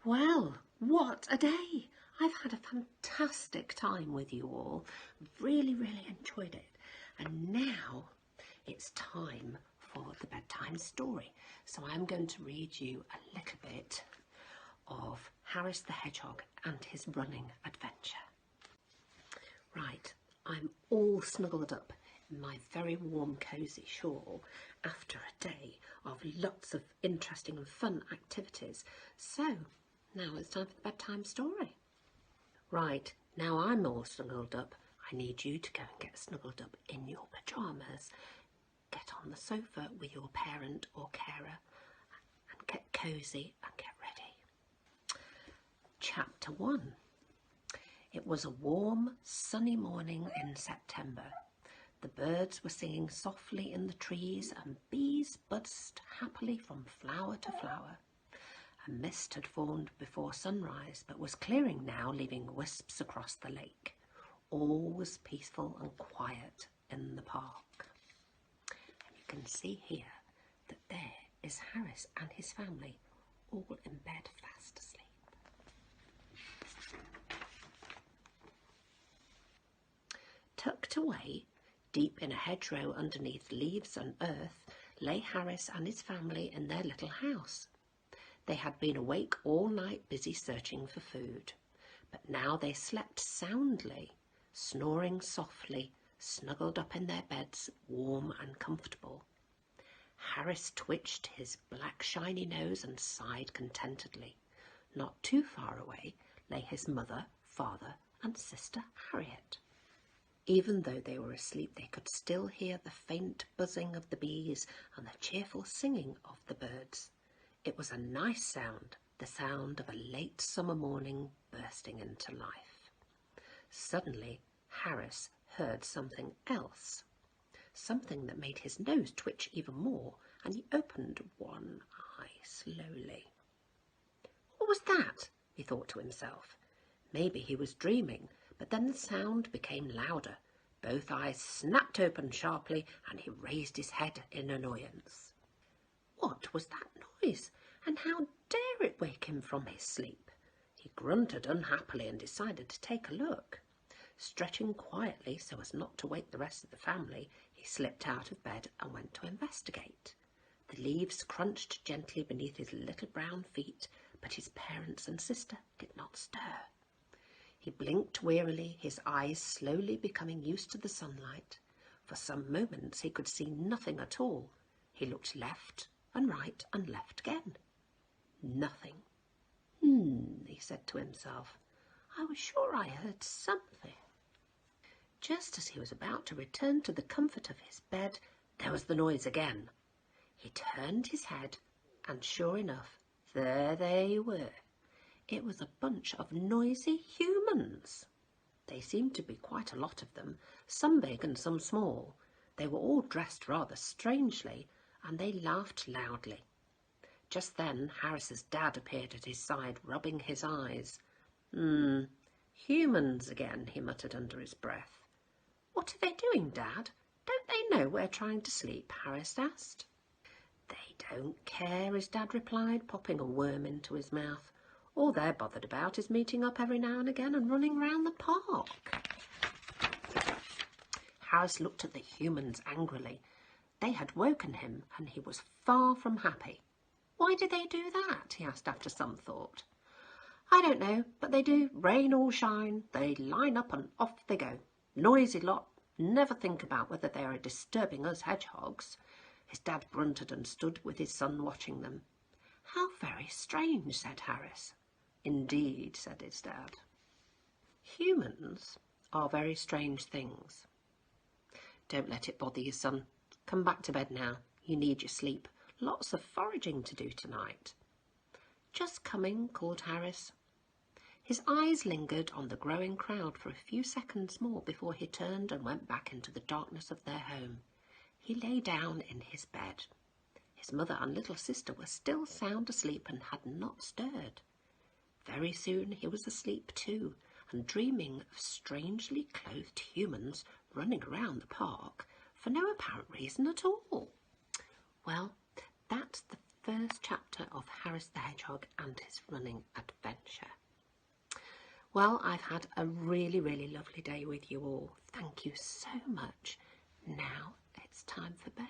Well, what a day! I've had a fantastic time with you all. Really enjoyed it. And now it's time for the bedtime story. So I'm going to read you a little bit of Harris the Hedgehog and his running adventure. Right, I'm all snuggled up in my very warm cosy shawl after a day of lots of interesting and fun activities. So now it's time for the bedtime story. Right, now I'm all snuggled up. I need you to go and get snuggled up in your pyjamas. Get on the sofa with your parent or carer and get cosy and get ready. Chapter 1. It was a warm, sunny morning in September. The birds were singing softly in the trees and bees buzzed happily from flower to flower. A mist had formed before sunrise, but was clearing now, leaving wisps across the lake. All was peaceful and quiet in the park. And you can see here that there is Harris and his family, all in bed fast asleep. Tucked away, deep in a hedgerow underneath leaves and earth, lay Harris and his family in their little house. They had been awake all night busy searching for food, but now they slept soundly, snoring softly, snuggled up in their beds, warm and comfortable. Harris twitched his black shiny nose and sighed contentedly. Not too far away lay his mother, father and sister Harriet. Even though they were asleep, they could still hear the faint buzzing of the bees and the cheerful singing of the birds. It was a nice sound, the sound of a late summer morning bursting into life. Suddenly, Harris heard something else, something that made his nose twitch even more, and he opened one eye slowly. What was that? He thought to himself. Maybe he was dreaming, but then the sound became louder. Both eyes snapped open sharply, and he raised his head in annoyance. What was that noise, and how dare it wake him from his sleep? He grunted unhappily and decided to take a look. Stretching quietly so as not to wake the rest of the family, he slipped out of bed and went to investigate. The leaves crunched gently beneath his little brown feet, but his parents and sister did not stir. He blinked wearily, his eyes slowly becoming used to the sunlight. For some moments he could see nothing at all. He looked left and right and left again. Nothing. He said to himself. I was sure I heard something. Just as he was about to return to the comfort of his bed, there was the noise again. He turned his head, and sure enough, there they were. It was a bunch of noisy humans. They seemed to be quite a lot of them, some big and some small. They were all dressed rather strangely, and they laughed loudly. Just then Harris's dad appeared at his side, rubbing his eyes. Humans again, he muttered under his breath. What are they doing, Dad? Don't they know we're trying to sleep? Harris asked. They don't care, his dad replied, popping a worm into his mouth. All they're bothered about is meeting up every now and again and running round the park. Harris looked at the humans angrily. They had woken him, and he was far from happy. Why did they do that? He asked after some thought. I don't know, but they do, rain or shine. They line up and off they go. Noisy lot. Never think about whether they are disturbing us hedgehogs. His dad grunted and stood with his son watching them. How very strange, said Harris. Indeed, said his dad. Humans are very strange things. Don't let it bother you, son. Come back to bed now. You need your sleep. Lots of foraging to do tonight. Just coming, called Harris. His eyes lingered on the growing crowd for a few seconds more before he turned and went back into the darkness of their home. He lay down in his bed. His mother and little sister were still sound asleep and had not stirred. Very soon he was asleep too, and dreaming of strangely clothed humans running around the park for no apparent reason at all. Well, that's the first chapter of Harris the Hedgehog and his running adventure. Well, I've had a really, really lovely day with you all. Thank you so much. Now it's time for bed.